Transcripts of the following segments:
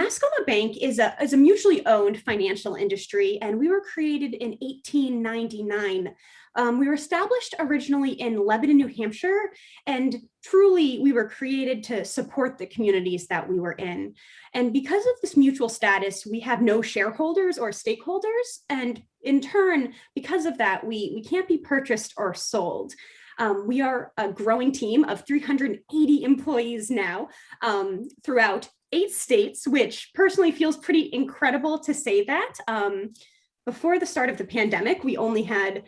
Mascoma Bank is a mutually owned financial industry, and we were created in 1899. We were established originally in Lebanon, New Hampshire, and truly we were created to support the communities that we were in. And because of this mutual status, we have no shareholders or stakeholders. And in turn, because of that, we can't be purchased or sold. We are a growing team of 380 employees now throughout 8 states, which personally feels pretty incredible to say that. Before the start of the pandemic, we only had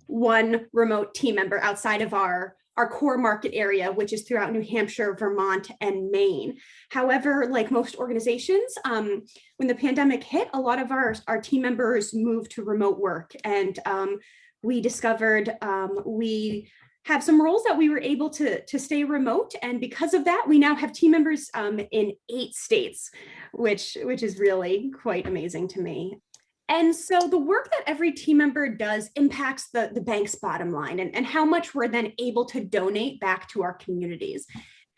one remote team member outside of our core market area, which is throughout New Hampshire, Vermont, and Maine. However, like most organizations, when the pandemic hit, a lot of our team members moved to remote work, and we discovered we have some roles that we were able to stay remote. And because of that, we now have team members in 8 states, which is really quite amazing to me. And so the work that every team member does impacts the bank's bottom line and how much we're then able to donate back to our communities.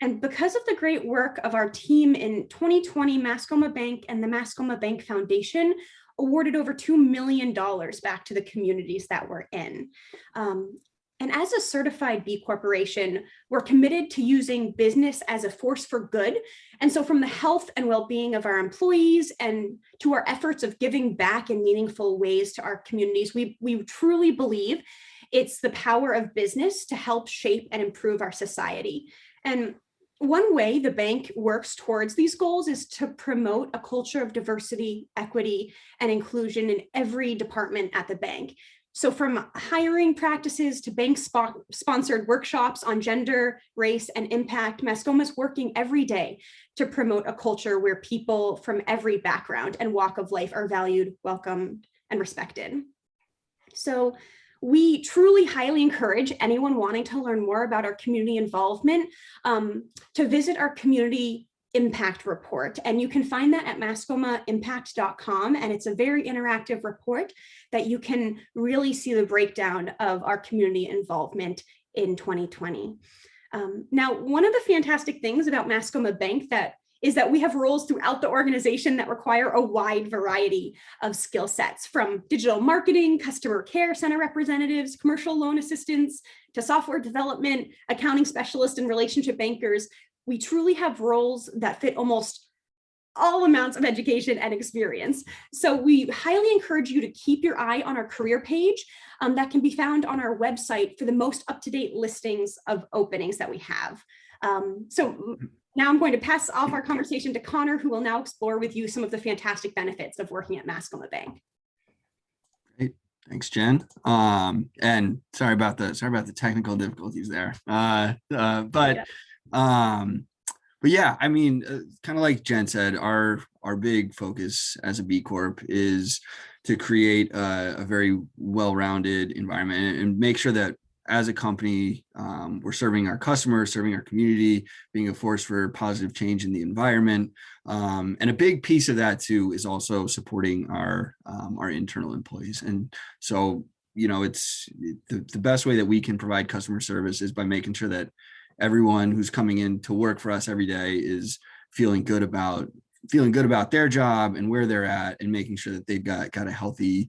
And because of the great work of our team in 2020, Mascoma Bank and the Mascoma Bank Foundation awarded over $2 million back to the communities that we're in. And as a certified B Corporation, we're committed to using business as a force for good. And so from the health and well-being of our employees and to our efforts of giving back in meaningful ways to our communities, we truly believe it's the power of business to help shape and improve our society. And one way the bank works towards these goals is to promote a culture of diversity, equity, and inclusion in every department at the bank. So from hiring practices to bank-sponsored workshops on gender, race, and impact, Mascoma is working every day to promote a culture where people from every background and walk of life are valued, welcomed, and respected. So we truly highly encourage anyone wanting to learn more about our community involvement to visit our community impact report. And you can find that at mascomaimpact.com. And it's a very interactive report that you can really see the breakdown of our community involvement in 2020. Now, one of the fantastic things about Mascoma Bank is that we have roles throughout the organization that require a wide variety of skill sets, from digital marketing, customer care center representatives, commercial loan assistants, to software development, accounting specialists, and relationship bankers. We truly have roles that fit almost all amounts of education and experience. So we highly encourage you to keep your eye on our career page that can be found on our website for the most up-to-date listings of openings that we have. So now I'm going to pass off our conversation to Connor, who will now explore with you some of the fantastic benefits of working at Mascoma Bank. Great, thanks, Jen. And sorry about the technical difficulties there. But yeah, I mean, kind of like Jen said, our big focus as a B Corp is to create a very well-rounded environment and make sure that as a company, we're serving our customers, serving our community, being a force for positive change in the environment. And a big piece of that too is also supporting our internal employees. And so, you know, it's the best way that we can provide customer service is by making sure that everyone who's coming in to work for us every day is feeling good about their job and where they're at, and making sure that they've got a healthy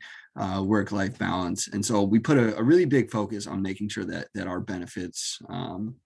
work-life balance. And so we put a really big focus on making sure that our benefits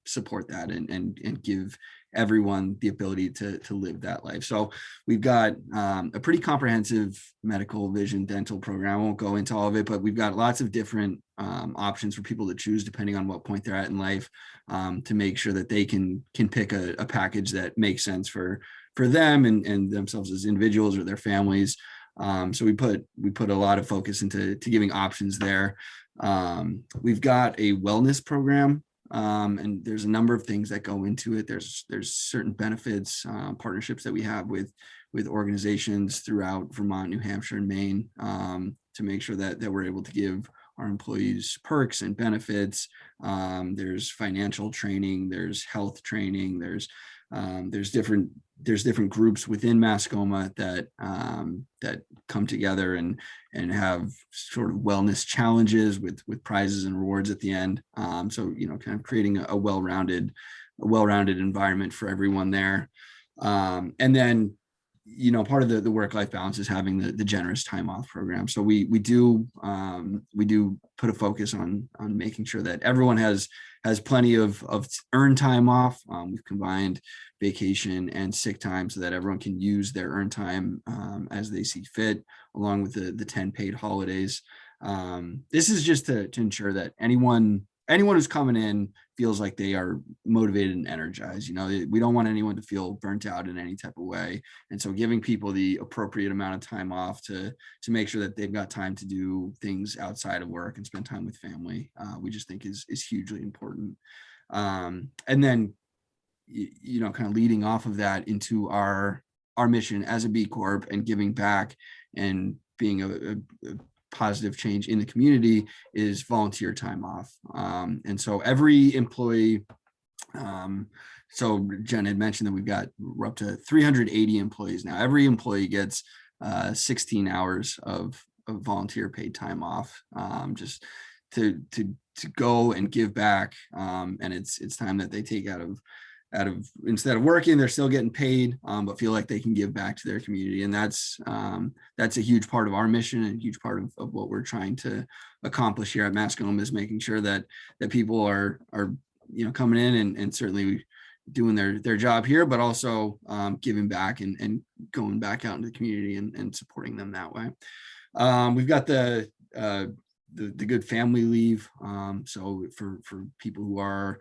support that and give everyone the ability to live that life. So we've got a pretty comprehensive medical, vision, dental program. I won't go into all of it, but we've got lots of different options for people to choose depending on what point they're at in life, to make sure that they can pick a package that makes sense for them and themselves as individuals or their families. So we put a lot of focus into giving options there. We've got a wellness program, and there's a number of things that go into it. There's certain benefits, partnerships that we have with organizations throughout Vermont, New Hampshire, and Maine, to make sure that we're able to give our employees perks and benefits. There's financial training, there's health training, there's different groups within Mascoma that come together and have sort of wellness challenges with prizes and rewards at the end. So, you know, kind of creating a well-rounded environment for everyone there. And then, part of the work-life balance is having the generous time off program. So we do put a focus on making sure that everyone has plenty of earned time off. We've combined vacation and sick time so that everyone can use their earned time as they see fit, along with the 10 paid holidays. This is just to ensure that anyone who's coming in feels like they are motivated and energized. We don't want anyone to feel burnt out in any type of way. And so giving people the appropriate amount of time off to make sure that they've got time to do things outside of work and spend time with family, we just think is hugely important. And then, kind of leading off of that into our mission as a B Corp and giving back and being a positive change in the community is volunteer time off. And so every employee, so Jen had mentioned that we're up to 380 employees now. Every employee gets 16 hours of volunteer paid time off, just to go and give back. And it's time that they take out of instead of working, they're still getting paid, but feel like they can give back to their community. And that's a huge part of our mission and a huge part of what we're trying to accomplish here at Mascoma, is making sure that people are coming in and certainly doing their job here, but also giving back and going back out into the community and supporting them that way. We've got the good family leave. So for people who are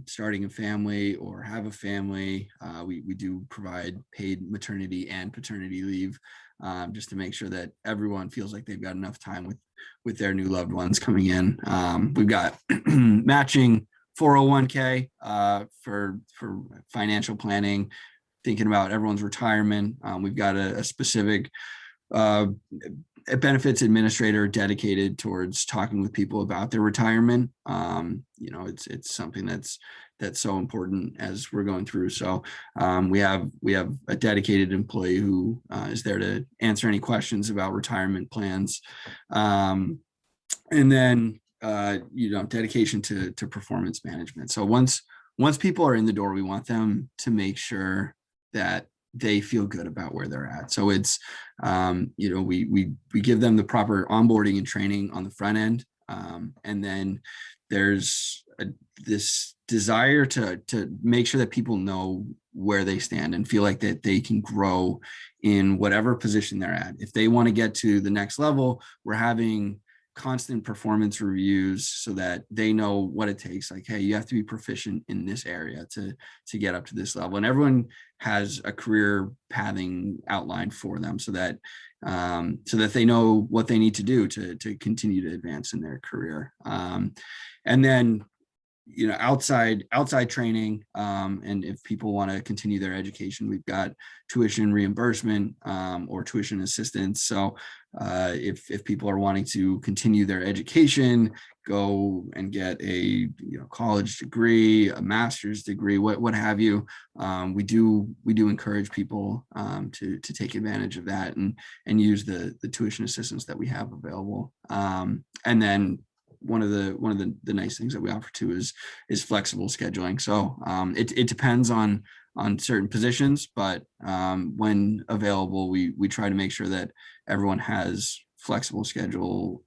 starting a family or have a family, we do provide paid maternity and paternity leave, just to make sure that everyone feels like they've got enough time with their new loved ones coming in. We've got matching 401k for financial planning, thinking about everyone's retirement. We've got a specific benefits administrator dedicated towards talking with people about their retirement. It's something that's so important as we're going through. So we have a dedicated employee who is there to answer any questions about retirement plans. And then dedication to performance management. So once people are in the door, we want them to make sure that they feel good about where they're at. So it's, we give them the proper onboarding and training on the front end. And then there's this desire to make sure that people know where they stand and feel like that they can grow in whatever position they're at. If they want to get to the next level, we're having constant performance reviews so that they know what it takes. Like, hey, you have to be proficient in this area to get up to this level. And everyone has a career pathing outlined for them so that they know what they need to do to continue to advance in their career. And then outside training, and if people want to continue their education, we've got tuition reimbursement or tuition assistance. So if people are wanting to continue their education, go and get a college degree, a master's degree, what have you, we do encourage people to take advantage of that and use the tuition assistance that we have available. And then one of the nice things that we offer too is flexible scheduling. So it depends on certain positions, but when available, we try to make sure that everyone has flexible schedule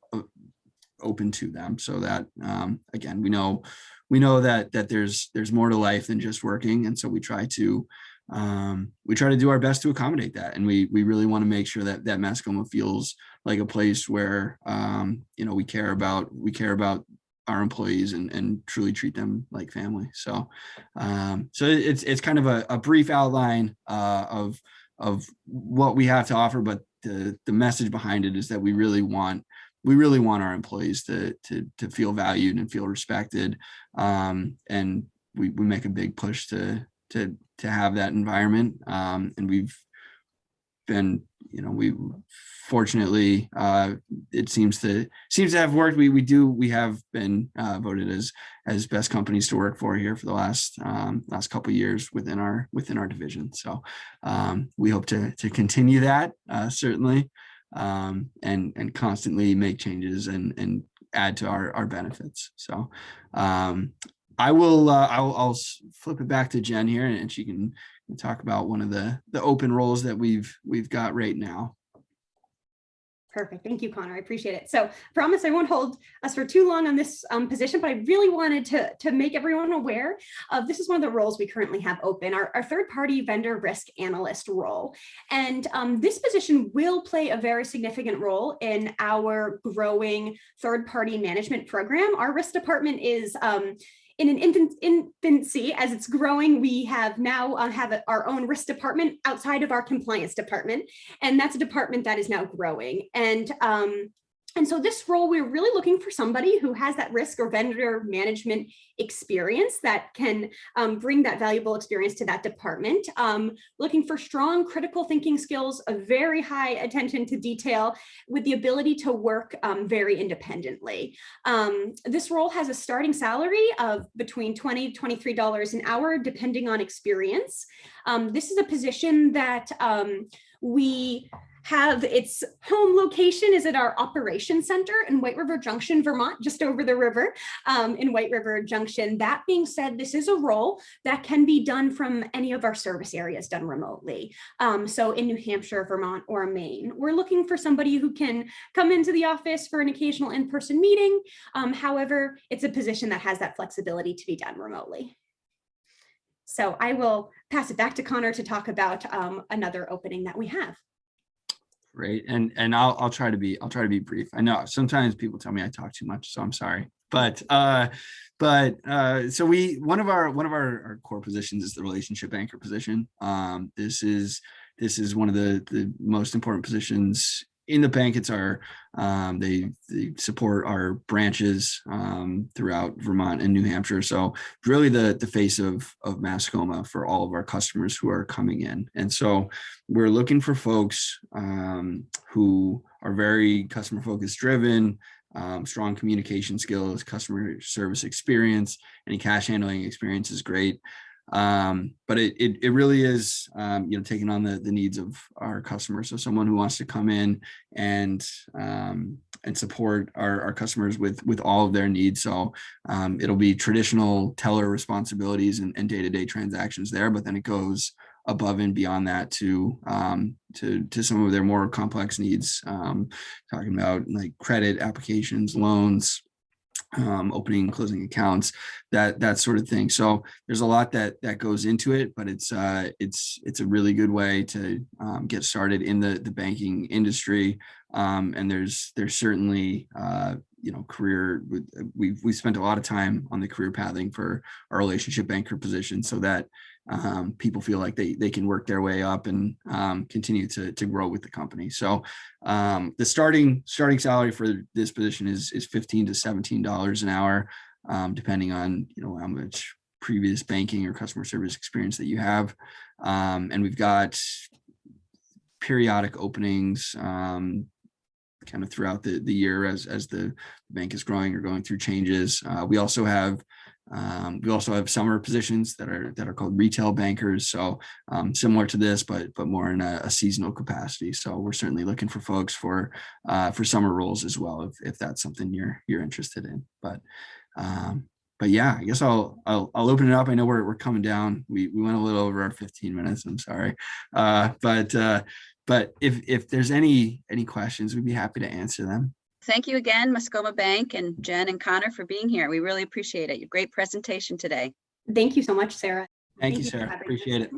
open to them, so that again, we know that there's more to life than just working, and so we try to do our best to accommodate that. And we really want to make sure that Mascoma feels like a place where we care about our employees and truly treat them like family. So it's kind of a brief outline of what we have to offer, but the message behind it is that we really want our employees to feel valued and feel respected, and we make a big push to have that environment. And we've been, we fortunately, it seems to have worked. We have been voted as best companies to work for here for the last couple of years within our division. So we hope to continue that, certainly, and constantly make changes and add to our benefits. So I'll flip it back to Jen here, and she can talk about one of the open roles that we've got right now. Perfect. Thank you, Connor. I appreciate it. So I promise I won't hold us for too long on this position, but I really wanted to make everyone aware of this is one of the roles we currently have open, our third-party vendor risk analyst role. And this position will play a very significant role in our growing third-party management program. Our risk department is in an infancy as it's growing. We have now have our own risk department outside of our compliance department, and that's a department that is now growing. And so this role, we're really looking for somebody who has that risk or vendor management experience that can bring that valuable experience to that department. Looking for strong critical thinking skills, a very high attention to detail with the ability to work very independently. This role has a starting salary of between $20 to $23 an hour, depending on experience. This is a position that we have its home location is at our operations center in White River Junction, Vermont, just over the river in White River Junction. That being said, this is a role that can be done from any of our service areas done remotely. So in New Hampshire, Vermont, or Maine, we're looking for somebody who can come into the office for an occasional in-person meeting. However, it's a position that has that flexibility to be done remotely. So I will pass it back to Connor to talk about another opening that we have. Great. And I'll try to be brief. I know sometimes people tell me I talk too much, so I'm sorry. But so one of our core positions is the relationship banker position. This is one of the most important positions in the bank. It's our they support our branches throughout Vermont and New Hampshire. So really the face of Mascoma for all of our customers who are coming in. And so we're looking for folks who are very customer focused driven, strong communication skills, customer service experience. Any cash handling experience is great. But it really is, taking on the needs of our customers. So someone who wants to come in and support our customers with all of their needs. So it'll be traditional teller responsibilities and day-to-day transactions there, but then it goes above and beyond that to some of their more complex needs, talking about like credit applications, loans, opening and closing accounts, that sort of thing. So there's a lot that goes into it, but it's a really good way to get started in the banking industry. And there's certainly career. We spent a lot of time on the career pathing for our relationship banker position, so that people feel like they can work their way up and continue to grow with the company. So the starting salary for this position is $15 to $17 an hour, depending on how much previous banking or customer service experience that you have. And we've got periodic openings kind of throughout the year as the bank is growing or going through changes. We also have summer positions that are called retail bankers. So similar to this, but more in a seasonal capacity. So we're certainly looking for folks for summer roles as well, if that's something you're interested in. But yeah, I guess I'll open it up. I know we're coming down. We went a little over our 15 minutes. I'm sorry. But if there's any questions, we'd be happy to answer them. Thank you again, Mascoma Bank, and Jen and Connor, for being here. We really appreciate it. Great presentation today. Thank you so much, Sarah. Thank you, Sarah. Appreciate it.